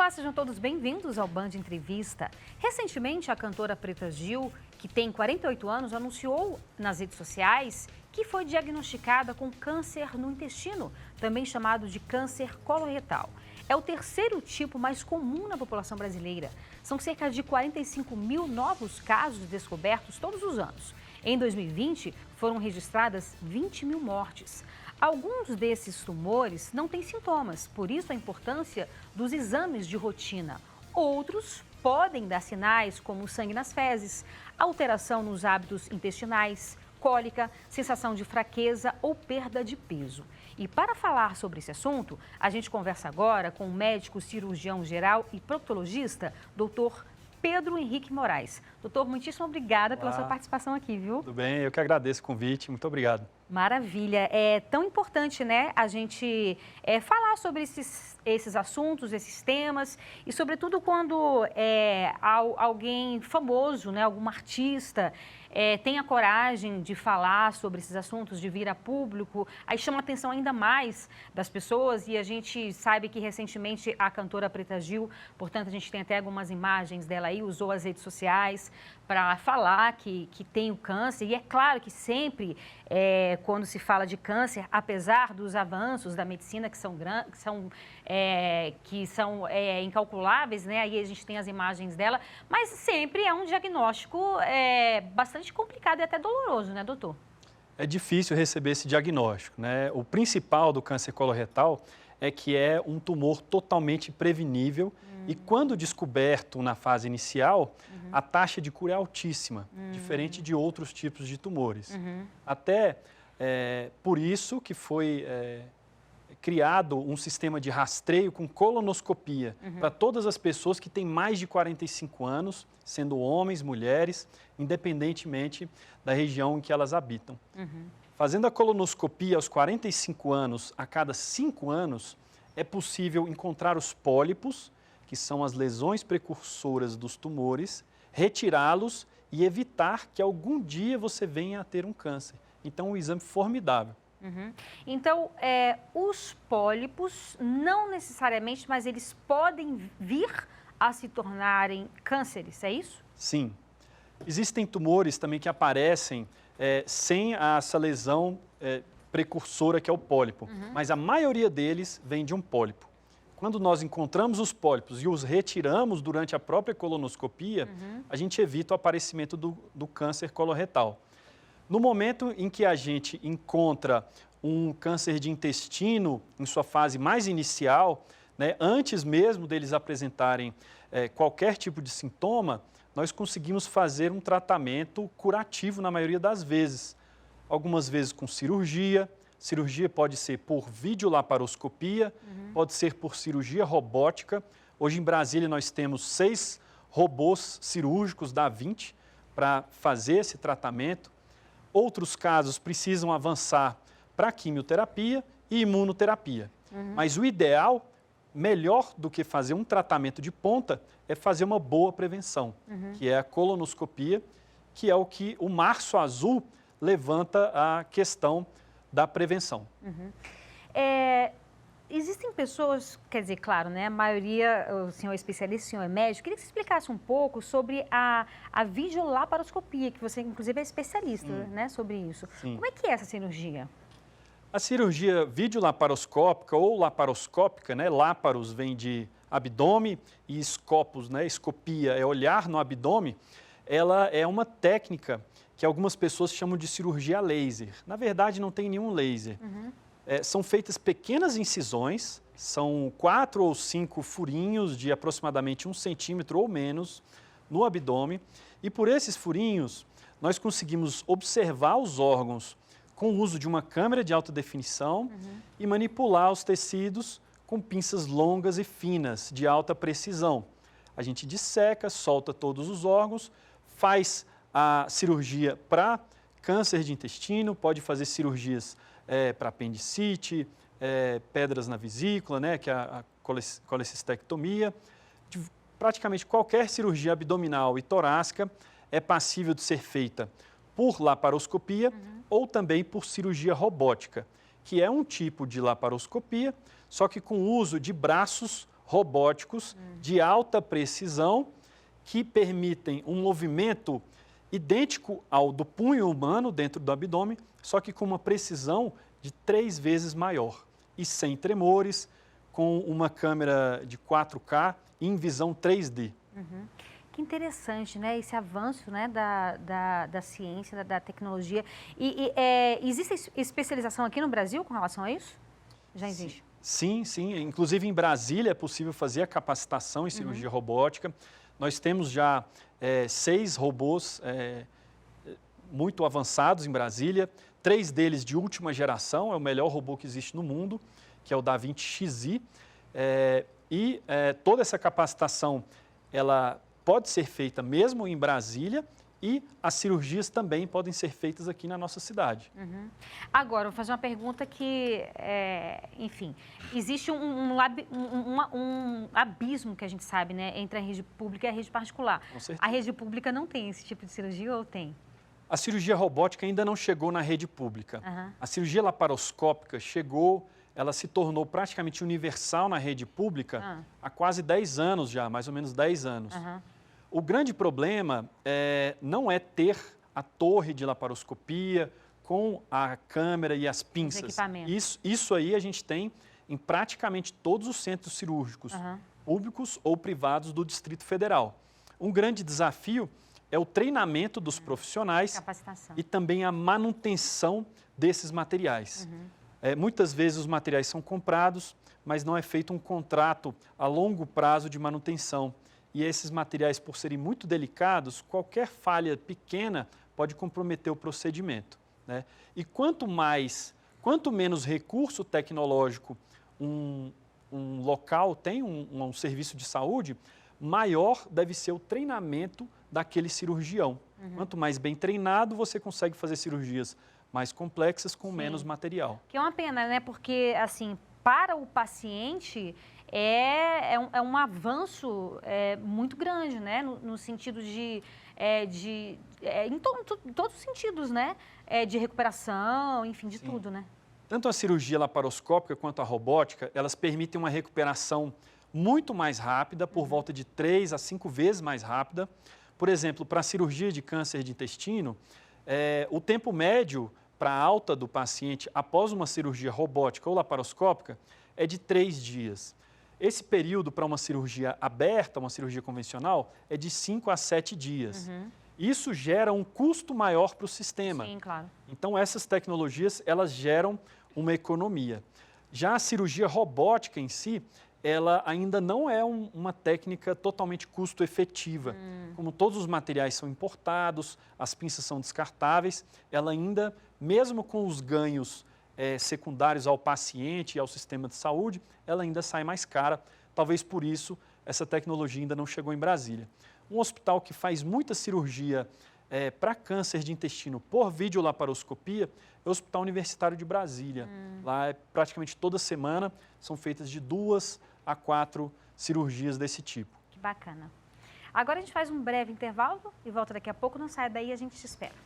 Olá, sejam todos bem-vindos ao Band Entrevista. Recentemente, a cantora Preta Gil, que tem 48 anos, anunciou nas redes sociais que foi diagnosticada com câncer no intestino, também chamado de câncer coloretal. É o terceiro tipo mais comum na população brasileira. São cerca de 45 mil novos casos descobertos todos os anos. Em 2020, foram registradas 20 mil mortes. Alguns desses tumores não têm sintomas, por isso a importância dos exames de rotina. Outros podem dar sinais como sangue nas fezes, alteração nos hábitos intestinais, cólica, sensação de fraqueza ou perda de peso. E para falar sobre esse assunto, a gente conversa agora com o médico cirurgião geral e proctologista, Dr. Pedro Henrique Moraes. Doutor, muitíssimo obrigada pela sua participação aqui, viu? Tudo bem, eu que agradeço o convite, muito obrigado. Maravilha. É tão importante, né, a gente falar sobre esses assuntos, esses temas e, sobretudo, quando alguém famoso, né, algum artista, tem a coragem de falar sobre esses assuntos, de vir a público, aí chama a atenção ainda mais das pessoas e a gente sabe que recentemente a cantora Preta Gil, portanto, a gente tem até algumas imagens dela aí, usou as redes sociais para falar que tem o câncer e é claro que sempre, quando se fala de câncer, apesar dos avanços da medicina que são incalculáveis, né? Aí a gente tem as imagens dela, mas sempre é um diagnóstico bastante complicado e até doloroso, né, doutor? É difícil receber esse diagnóstico, né? O principal do câncer coloretal é que é um tumor totalmente prevenível e quando descoberto na fase inicial, a taxa de cura é altíssima, diferente de outros tipos de tumores. Até por isso que foi criado um sistema de rastreio com colonoscopia para todas as pessoas que têm mais de 45 anos, sendo homens, mulheres, independentemente da região em que elas habitam. Fazendo a colonoscopia aos 45 anos, a cada 5 anos, é possível encontrar os pólipos, que são as lesões precursoras dos tumores, retirá-los e evitar que algum dia você venha a ter um câncer. Então, um exame formidável. Então, os pólipos, não necessariamente, mas eles podem vir a se tornarem cânceres, é isso? Sim. Existem tumores também que aparecem sem essa lesão precursora que é o pólipo, mas a maioria deles vem de um pólipo. Quando nós encontramos os pólipos e os retiramos durante a própria colonoscopia, a gente evita o aparecimento do câncer coloretal. No momento em que a gente encontra um câncer de intestino em sua fase mais inicial, né, antes mesmo deles apresentarem qualquer tipo de sintoma, nós conseguimos fazer um tratamento curativo na maioria das vezes. Algumas vezes com cirurgia. Cirurgia pode ser por videolaparoscopia, pode ser por cirurgia robótica. Hoje em Brasília nós temos 6 robôs cirúrgicos da 20 para fazer esse tratamento. Outros casos precisam avançar para quimioterapia e imunoterapia. Mas o ideal, melhor do que fazer um tratamento de ponta, é fazer uma boa prevenção, que é a colonoscopia, que é o que o Março Azul levanta a questão da prevenção. Existem pessoas, quer dizer, claro, né, a maioria, o senhor é especialista, o senhor é médico, queria que você explicasse um pouco sobre a videolaparoscopia, que você, inclusive, é especialista, né, sobre isso. Sim. Como é que é essa cirurgia? A cirurgia videolaparoscópica ou laparoscópica, né, láparos vem de abdômen e scopus, né, escopia é olhar no abdômen, ela é uma técnica que algumas pessoas chamam de cirurgia laser. Na verdade, não tem nenhum laser. São feitas pequenas incisões, são 4 ou 5 furinhos de aproximadamente 1 centímetro ou menos no abdômen. E por esses furinhos, nós conseguimos observar os órgãos com o uso de uma câmera de alta definição e manipular os tecidos com pinças longas e finas, de alta precisão. A gente disseca, solta todos os órgãos, faz a cirurgia para câncer de intestino, pode fazer cirurgias para apendicite, pedras na vesícula, né, que é a colecistectomia. Praticamente qualquer cirurgia abdominal e torácica é passível de ser feita por laparoscopia ou também por cirurgia robótica, que é um tipo de laparoscopia, só que com o uso de braços robóticos de alta precisão que permitem um movimento idêntico ao do punho humano dentro do abdômen, só que com uma precisão de 3 vezes maior e sem tremores, com uma câmera de 4K em visão 3D. Que interessante, né? Esse avanço, né, da ciência, da tecnologia. Existe especialização aqui no Brasil com relação a isso? Já existe? Sim. Inclusive em Brasília é possível fazer a capacitação em cirurgia robótica. Nós temos já 6 robôs muito avançados em Brasília, 3 deles de última geração, é o melhor robô que existe no mundo, que é o Da Vinci Xi. Toda essa capacitação, ela pode ser feita mesmo em Brasília e as cirurgias também podem ser feitas aqui na nossa cidade. Agora, vou fazer uma pergunta que, enfim, existe um abismo que a gente sabe, né, entre a rede pública e a rede particular. Com certeza. A rede pública não tem esse tipo de cirurgia ou tem? A cirurgia robótica ainda não chegou na rede pública. A cirurgia laparoscópica chegou, ela se tornou praticamente universal na rede pública há quase 10 anos já, mais ou menos 10 anos. O grande problema não é ter a torre de laparoscopia com a câmera e as pinças. Isso aí a gente tem em praticamente todos os centros cirúrgicos, públicos ou privados do Distrito Federal. Um grande desafio é o treinamento dos profissionais e também a manutenção desses materiais. Muitas vezes os materiais são comprados, mas não é feito um contrato a longo prazo de manutenção. E esses materiais, por serem muito delicados, qualquer falha pequena pode comprometer o procedimento, né? E quanto menos recurso tecnológico um local tem, um serviço de saúde, maior deve ser o treinamento daquele cirurgião. Quanto mais bem treinado, você consegue fazer cirurgias mais complexas com menos material. Que é uma pena, né? Porque, assim, para o paciente é um avanço muito grande, né? No sentido em todos os sentidos, né? De recuperação, enfim, de tudo, né? Tanto a cirurgia laparoscópica quanto a robótica, elas permitem uma recuperação muito mais rápida, por volta de 3 a 5 vezes mais rápida. Por exemplo, para a cirurgia de câncer de intestino, o tempo médio para a alta do paciente após uma cirurgia robótica ou laparoscópica é de 3 dias. Esse período para uma cirurgia aberta, uma cirurgia convencional, é de 5 a 7 dias. Isso gera um custo maior para o sistema. Sim, claro. Então, essas tecnologias, elas geram uma economia. Já a cirurgia robótica em si, ela ainda não é uma técnica totalmente custo-efetiva. Como todos os materiais são importados, as pinças são descartáveis, ela ainda, mesmo com os ganhos secundários ao paciente e ao sistema de saúde, ela ainda sai mais cara. Talvez por isso essa tecnologia ainda não chegou em Brasília. Um hospital que faz muita cirurgia para câncer de intestino por videolaparoscopia é o Hospital Universitário de Brasília. Lá, praticamente toda semana, são feitas de 2 a 4 cirurgias desse tipo. Que bacana. Agora a gente faz um breve intervalo e volta daqui a pouco. Não sai daí, a gente te espera.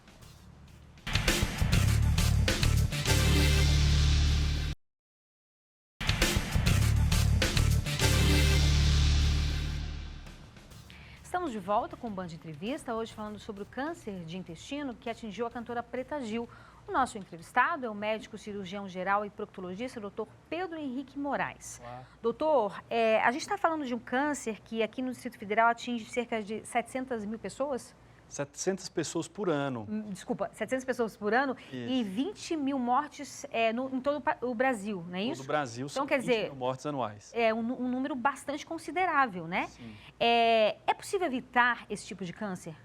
Estamos de volta com o Band Entrevista, hoje falando sobre o câncer de intestino que atingiu a cantora Preta Gil. O nosso entrevistado é o médico cirurgião geral e proctologista, doutor Pedro Henrique Moraes. Olá. Doutor, a gente está falando de um câncer que aqui no Distrito Federal atinge cerca de 700 mil pessoas? 700 pessoas por ano. Desculpa, 700 pessoas por ano. Isso. E 20 mil mortes em todo o Brasil, não é isso? Todo o Brasil, então, são 20 mil mortes anuais. É um número bastante considerável, né? Sim. É possível evitar esse tipo de câncer?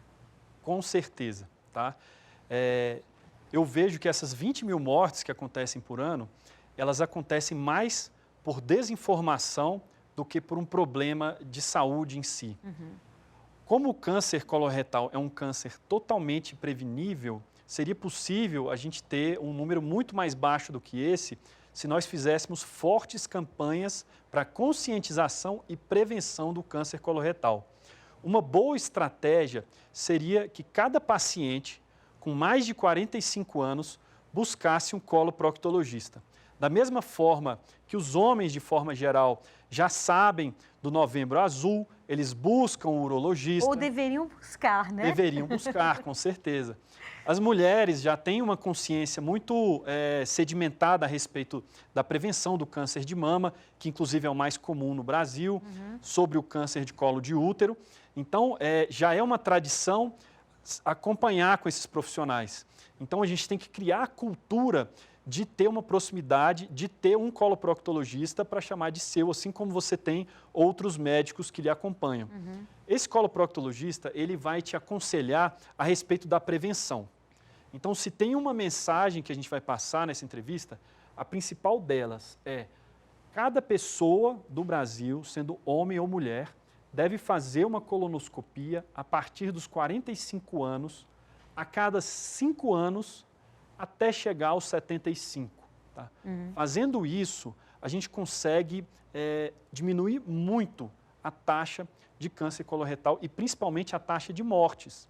Com certeza, tá? Eu vejo que essas 20 mil mortes que acontecem por ano, elas acontecem mais por desinformação do que por um problema de saúde em si. Como o câncer coloretal é um câncer totalmente prevenível, seria possível a gente ter um número muito mais baixo do que esse se nós fizéssemos fortes campanhas para conscientização e prevenção do câncer coloretal. Uma boa estratégia seria que cada paciente com mais de 45 anos buscasse um coloproctologista. Da mesma forma que os homens, de forma geral, já sabem do Novembro Azul, eles buscam um urologista. Ou deveriam buscar, né? Deveriam buscar, com certeza. As mulheres já têm uma consciência muito sedimentada a respeito da prevenção do câncer de mama, que inclusive é o mais comum no Brasil, sobre o câncer de colo de útero. Então, já é uma tradição acompanhar com esses profissionais. Então, a gente tem que criar a cultura de ter uma proximidade, de ter um coloproctologista para chamar de seu, assim como você tem outros médicos que lhe acompanham. Esse coloproctologista, ele vai te aconselhar a respeito da prevenção. Então, se tem uma mensagem que a gente vai passar nessa entrevista, a principal delas é: cada pessoa do Brasil, sendo homem ou mulher, deve fazer uma colonoscopia a partir dos 45 anos, a cada 5 anos, até chegar aos 75. Tá? Fazendo isso, a gente consegue diminuir muito a taxa de câncer coloretal e principalmente a taxa de mortes.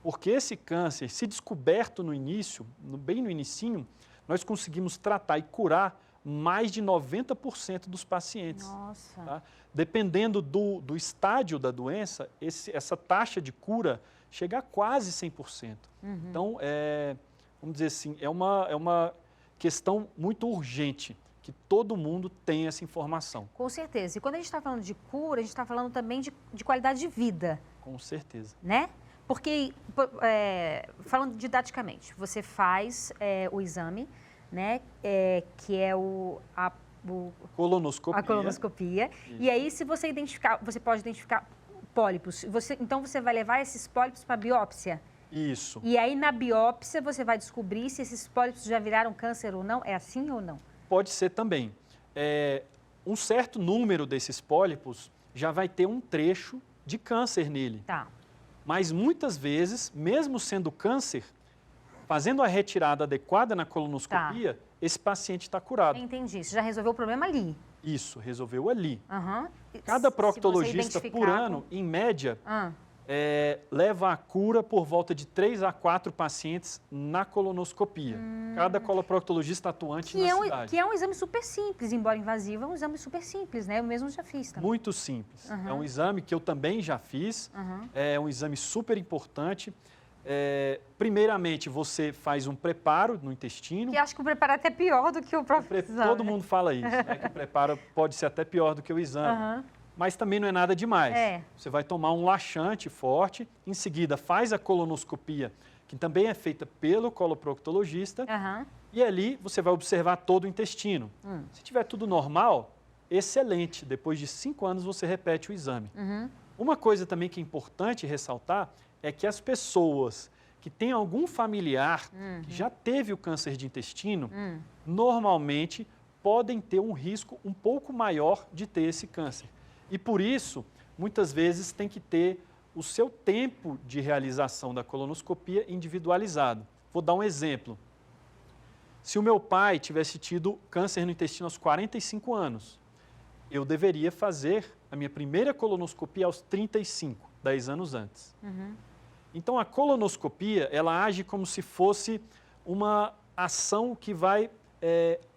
Porque esse câncer, se descoberto no início, bem no inicinho, nós conseguimos tratar e curar mais de 90% dos pacientes. Nossa! Tá? Dependendo do estádio da doença, essa taxa de cura chega a quase 100%. Então, vamos dizer assim, é uma questão muito urgente, que todo mundo tem essa informação. Com certeza. E quando a gente está falando de cura, a gente está falando também de qualidade de vida. Com certeza. Né? Porque, falando didaticamente, você faz o exame, né, que é a colonoscopia. A colonoscopia. Isso. E aí, se você identificar, você pode identificar pólipos. Então, você vai levar esses pólipos para a biópsia. Isso. E aí, na biópsia, você vai descobrir se esses pólipos já viraram câncer ou não. É assim ou não? Pode ser também. Um certo número desses pólipos já vai ter um trecho de câncer nele. Tá. Mas muitas vezes, mesmo sendo câncer, fazendo a retirada adequada na colonoscopia, esse paciente está curado. Entendi. Você já resolveu o problema ali. Isso, resolveu ali. Uhum. Cada proctologista por ano, em média, leva a cura por volta de 3 a 4 pacientes na colonoscopia. Cada coloproctologista atuante na cidade. Que é um exame super simples, embora invasivo, é um exame super simples, né? Eu mesmo já fiz também. Muito simples. É um exame que eu também já fiz, é um exame super importante. Primeiramente, você faz um preparo no intestino. Que acho que o preparo é até pior do que o próprio exame. Todo mundo fala isso, né? Que o preparo pode ser até pior do que o exame. Mas também não é nada demais. Você vai tomar um laxante forte, em seguida faz a colonoscopia, que também é feita pelo coloproctologista, e ali você vai observar todo o intestino. Se tiver tudo normal, excelente. Depois de 5 anos você repete o exame. Uma coisa também que é importante ressaltar é que as pessoas que têm algum familiar que já teve o câncer de intestino, normalmente podem ter um risco um pouco maior de ter esse câncer. E por isso, muitas vezes tem que ter o seu tempo de realização da colonoscopia individualizado. Vou dar um exemplo. Se o meu pai tivesse tido câncer no intestino aos 45 anos, eu deveria fazer a minha primeira colonoscopia aos 35, 10 anos antes. Então, a colonoscopia, ela age como se fosse uma ação que vai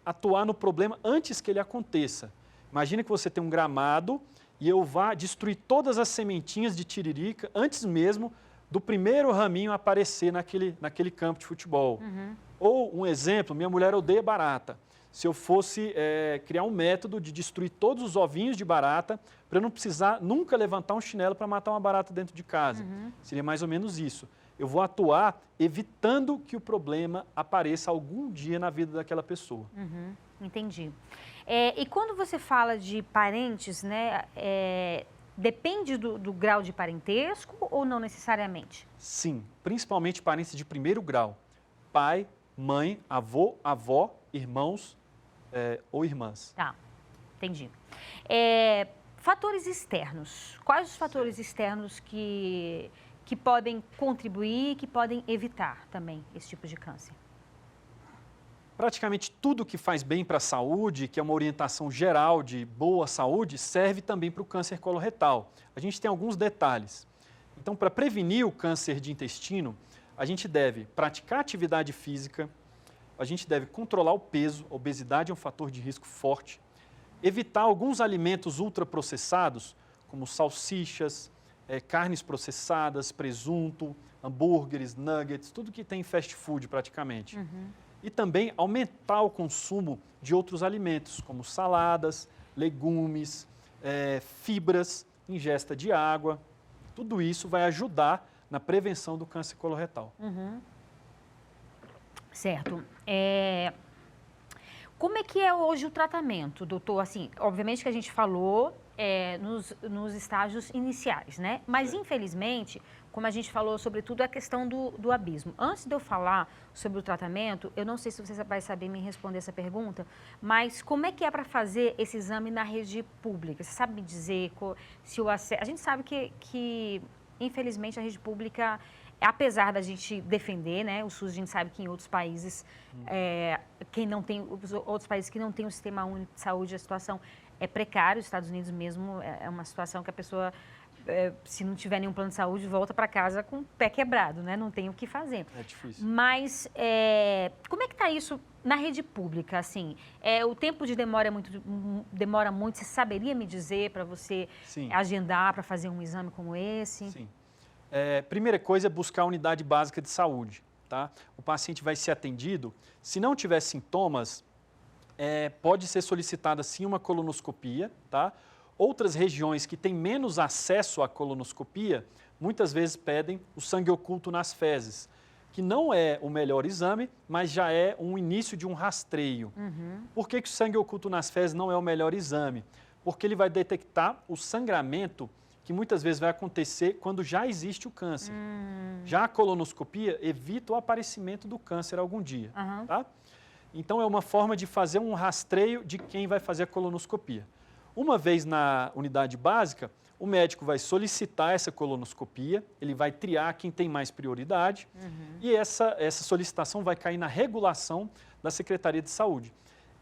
atuar no problema antes que ele aconteça. Imagina que você tem um gramado e eu vá destruir todas as sementinhas de tiririca antes mesmo do primeiro raminho aparecer naquele campo de futebol. Ou, um exemplo, minha mulher odeia barata. Se eu fosse criar um método de destruir todos os ovinhos de barata para eu não precisar nunca levantar um chinelo para matar uma barata dentro de casa. Seria mais ou menos isso. Eu vou atuar evitando que o problema apareça algum dia na vida daquela pessoa. Entendi. E quando você fala de parentes, né, depende do grau de parentesco ou não necessariamente? Sim, principalmente parentes de primeiro grau. Pai, mãe, avô, avó, irmãos ou irmãs. Tá, entendi. Fatores externos. Quais os fatores externos que podem contribuir, que podem evitar também esse tipo de câncer? Praticamente tudo que faz bem para a saúde, que é uma orientação geral de boa saúde, serve também para o câncer coloretal. A gente tem alguns detalhes. Então, para prevenir o câncer de intestino, a gente deve praticar atividade física, a gente deve controlar o peso, a obesidade é um fator de risco forte, evitar alguns alimentos ultraprocessados, como salsichas, carnes processadas, presunto, hambúrgueres, nuggets, tudo que tem fast food praticamente. E também aumentar o consumo de outros alimentos, como saladas, legumes, fibras, ingesta de água. Tudo isso vai ajudar na prevenção do câncer coloretal. Certo. Como é que é hoje o tratamento, doutor? Assim, obviamente que a gente falou nos estágios iniciais, né? Mas, infelizmente, como a gente falou, sobretudo, a questão do abismo. Antes de eu falar sobre o tratamento, eu não sei se você vai saber me responder essa pergunta, mas como é que é para fazer esse exame na rede pública? Você sabe me dizer se o acesso... A gente sabe que infelizmente, a rede pública, apesar da gente defender, né, o SUS, a gente sabe que em outros países, outros países que não têm um sistema único de saúde, a situação é precária. Os Estados Unidos mesmo é uma situação que a pessoa, se não tiver nenhum plano de saúde, volta para casa com o pé quebrado, né? Não tem o que fazer. É difícil. Mas como é que está isso na rede pública? Assim, o tempo de demora demora muito. Você saberia me dizer para você agendar para fazer um exame como esse? Sim. Primeira coisa é buscar a unidade básica de saúde. Tá? O paciente vai ser atendido. Se não tiver sintomas, pode ser solicitada sim uma colonoscopia. Tá? Outras regiões que têm menos acesso à colonoscopia, muitas vezes pedem o sangue oculto nas fezes, que não é o melhor exame, mas já é um início de um rastreio. Por que o sangue oculto nas fezes não é o melhor exame? Porque ele vai detectar o sangramento que muitas vezes vai acontecer quando já existe o câncer. Já a colonoscopia evita o aparecimento do câncer algum dia. Tá? Então, é uma forma de fazer um rastreio de quem vai fazer a colonoscopia. Uma vez na unidade básica, o médico vai solicitar essa colonoscopia, ele vai triar quem tem mais prioridade e essa solicitação vai cair na regulação da Secretaria de Saúde.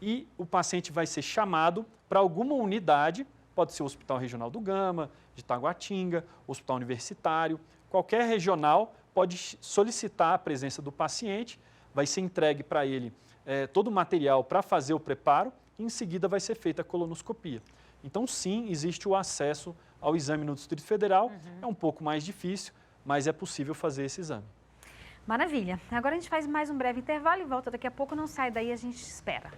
E o paciente vai ser chamado para alguma unidade, pode ser o Hospital Regional do Gama, de Taguatinga, Hospital Universitário, qualquer regional pode solicitar a presença do paciente, vai ser entregue para ele todo o material para fazer o preparo e em seguida vai ser feita a colonoscopia. Então, sim, existe o acesso ao exame no Distrito Federal, é um pouco mais difícil, mas é possível fazer esse exame. Maravilha. Agora a gente faz mais um breve intervalo e volta daqui a pouco. Não sai daí, a gente espera.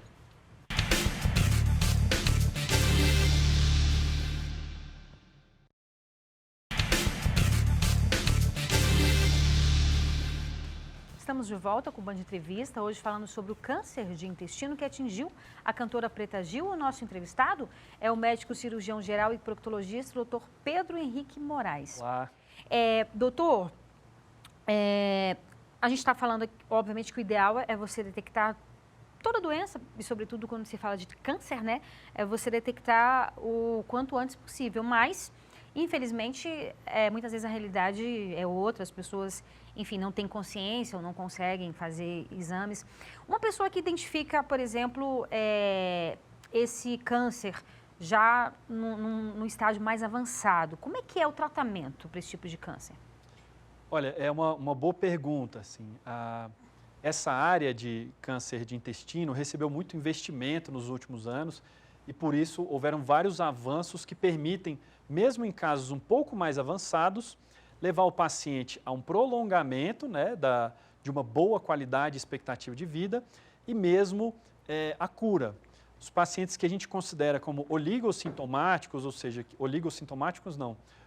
Estamos de volta com o Band Entrevista, hoje falando sobre o câncer de intestino que atingiu a cantora Preta Gil. O nosso entrevistado é o médico cirurgião geral e proctologista, doutor Pedro Henrique Moraes. Olá. Doutor, a gente está falando, obviamente, que o ideal é você detectar toda doença, e sobretudo quando se fala de câncer, né? É você detectar o quanto antes possível, mas... Infelizmente, muitas vezes a realidade é outra, as pessoas, enfim, não têm consciência ou não conseguem fazer exames. Uma pessoa que identifica, por exemplo, esse câncer já no estágio mais avançado, como é que é o tratamento para esse tipo de câncer? Olha, é uma boa pergunta. Assim, essa área de câncer de intestino recebeu muito investimento nos últimos anos e, por isso, houveram vários avanços que permitem, mesmo em casos um pouco mais avançados, levar o paciente a um prolongamento, né, de uma boa qualidade e expectativa de vida e mesmo a cura. Os pacientes que a gente considera como oligossintomáticos, ou seja,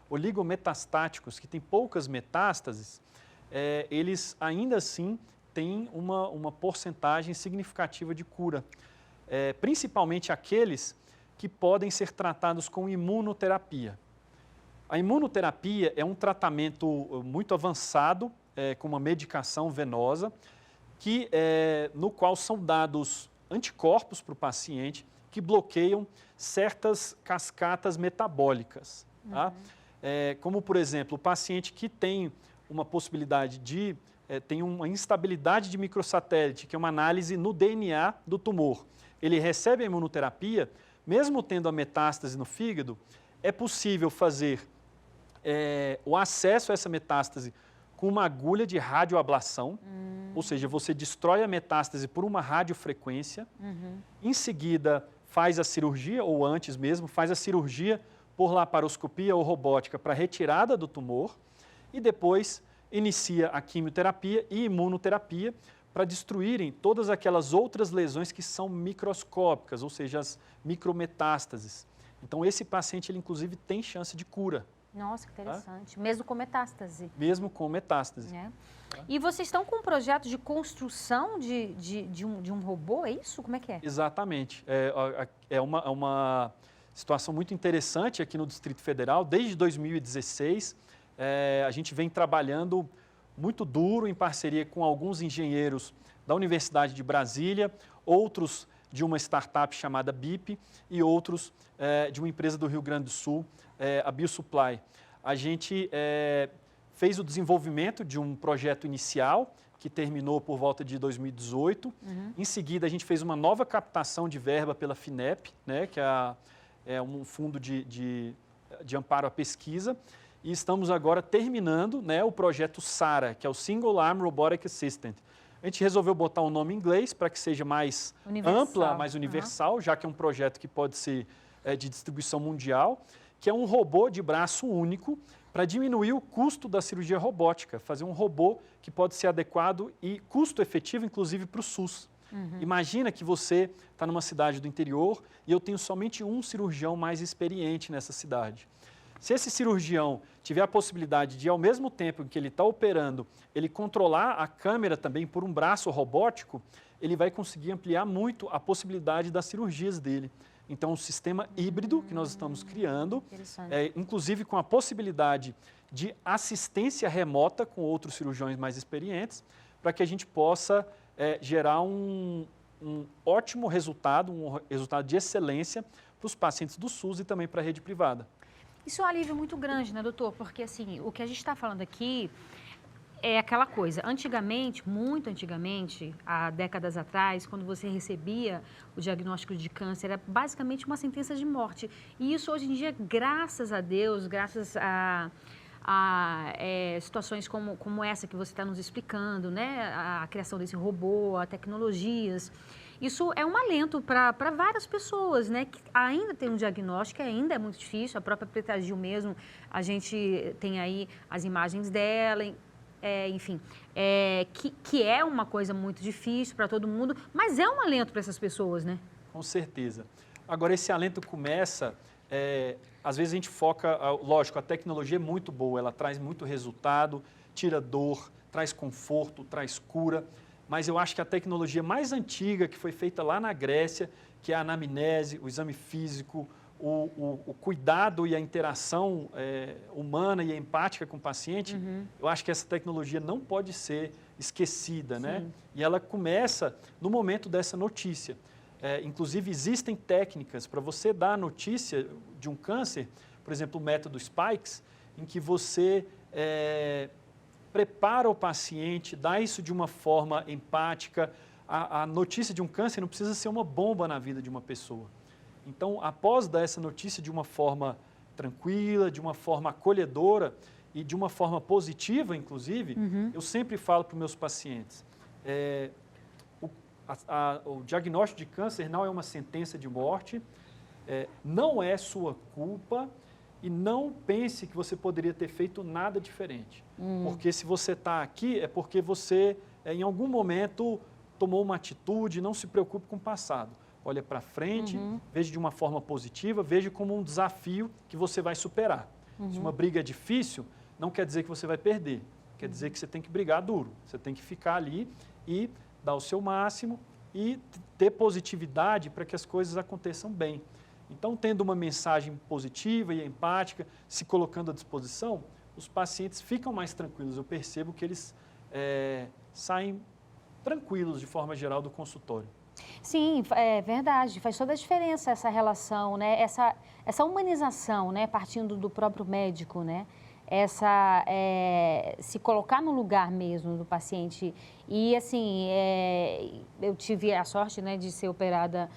oligometastáticos, que têm poucas metástases, eles ainda assim têm uma porcentagem significativa de cura. Principalmente aqueles que podem ser tratados com imunoterapia. A imunoterapia é um tratamento muito avançado, com uma medicação venosa, no qual são dados anticorpos para o paciente que bloqueiam certas cascatas metabólicas. Tá? Como, por exemplo, o paciente que tem uma possibilidade de... tem uma instabilidade de microsatélite, que é uma análise no DNA do tumor. Ele recebe a imunoterapia, mesmo tendo a metástase no fígado, é possível fazer o acesso a essa metástase com uma agulha de radioablação, ou seja, você destrói a metástase por uma radiofrequência, em seguida faz a cirurgia, ou antes mesmo, faz a cirurgia por laparoscopia ou robótica para retirada do tumor e depois inicia a quimioterapia e imunoterapia para destruírem todas aquelas outras lesões que são microscópicas, ou seja, as micrometástases. Então, esse paciente, ele inclusive tem chance de cura. Nossa, que interessante. Mesmo com metástase. Mesmo com metástase. E vocês estão com um projeto de construção de um robô, é isso? Como é que é? Exatamente. É uma situação muito interessante aqui no Distrito Federal. Desde 2016, a gente vem trabalhando muito duro em parceria com alguns engenheiros da Universidade de Brasília, outros de uma startup chamada BIP e outros de uma empresa do Rio Grande do Sul, a BioSupply. A gente fez o desenvolvimento de um projeto inicial, que terminou por volta de 2018. Em seguida, a gente fez uma nova captação de verba pela FINEP, né, que é um fundo de amparo à pesquisa. E estamos agora terminando, né, o projeto SARA, que é o Single Arm Robotic Assistant. A gente resolveu botar um nome em inglês para que seja mais ampla, mais universal, já que é um projeto que pode ser de distribuição mundial, que é um robô de braço único para diminuir o custo da cirurgia robótica, fazer um robô que pode ser adequado e custo efetivo, inclusive, para o SUS. Imagina que você está numa cidade do interior e eu tenho somente um cirurgião mais experiente nessa cidade. Se esse cirurgião tiver a possibilidade de, ao mesmo tempo que ele está operando, ele controlar a câmera também por um braço robótico, ele vai conseguir ampliar muito a possibilidade das cirurgias dele. Então, um sistema híbrido que nós estamos criando, inclusive com a possibilidade de assistência remota com outros cirurgiões mais experientes, para que a gente possa gerar um ótimo resultado, um resultado de excelência para os pacientes do SUS e também para a rede privada. Isso é um alívio muito grande, né, doutor? Porque, assim, o que a gente está falando aqui é aquela coisa. Antigamente, muito antigamente, há décadas atrás, quando você recebia o diagnóstico de câncer, era basicamente uma sentença de morte. E isso, hoje em dia, graças a Deus, graças a situações como essa que você está nos explicando, né? A criação desse robô, a tecnologias. Isso é um alento para várias pessoas, né? Que ainda tem um diagnóstico, ainda é muito difícil. A própria Preta Gil mesmo, a gente tem aí as imagens dela, enfim, que é uma coisa muito difícil para todo mundo, mas é um alento para essas pessoas, né? Com certeza. Agora, esse alento começa... às vezes a gente foca, lógico, a tecnologia é muito boa, ela traz muito resultado, tira dor, traz conforto, traz cura, mas eu acho que a tecnologia mais antiga que foi feita lá na Grécia, que é a anamnese, o exame físico, o cuidado e a interação humana e empática com o paciente, eu acho que essa tecnologia não pode ser esquecida, né? E ela começa no momento dessa notícia. Inclusive, existem técnicas para você dar a notícia de um câncer, por exemplo, o método Spikes, em que você prepara o paciente, dá isso de uma forma empática. A notícia de um câncer não precisa ser uma bomba na vida de uma pessoa. Então, após dar essa notícia de uma forma tranquila, de uma forma acolhedora e de uma forma positiva, inclusive, eu sempre falo para os meus pacientes, o diagnóstico de câncer não é uma sentença de morte, não é sua culpa e não pense que você poderia ter feito nada diferente. Porque se você está aqui é porque você, em algum momento, tomou uma atitude, não se preocupe com o passado. Olha para frente, veja de uma forma positiva, veja como um desafio que você vai superar. Se uma briga é difícil, não quer dizer que você vai perder, quer dizer que você tem que brigar duro, você tem que ficar ali e dar o seu máximo e ter positividade para que as coisas aconteçam bem. Então, tendo uma mensagem positiva e empática, se colocando à disposição, os pacientes ficam mais tranquilos. Eu percebo que eles saem tranquilos, de forma geral, do consultório. Sim, é verdade, faz toda a diferença essa relação, né? Essa humanização, né? Partindo do próprio médico, né? Se colocar no lugar mesmo do paciente. E, assim, eu tive a sorte, né, de ser operada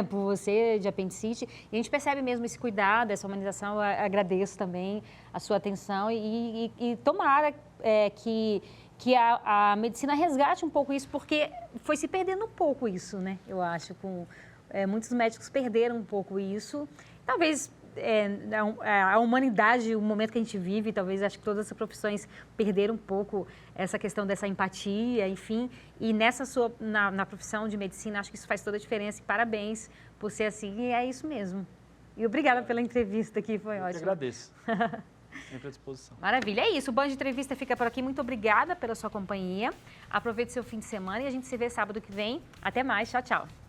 por você de apendicite. E a gente percebe mesmo esse cuidado, essa humanização. Eu agradeço também a sua atenção e tomara que a medicina resgate um pouco isso, porque foi se perdendo um pouco isso, né? Eu acho, muitos médicos perderam um pouco isso. Talvez a humanidade, o momento que a gente vive, talvez acho que todas as profissões perderam um pouco essa questão dessa empatia, enfim. E na profissão de medicina, acho que isso faz toda a diferença. E parabéns por ser assim, e é isso mesmo. E obrigada pela entrevista aqui, foi ótimo. Eu que agradeço. Sempre à disposição. Maravilha, é isso. O Band Entrevista fica por aqui. Muito obrigada pela sua companhia. Aproveite seu fim de semana e a gente se vê sábado que vem. Até mais, tchau, tchau.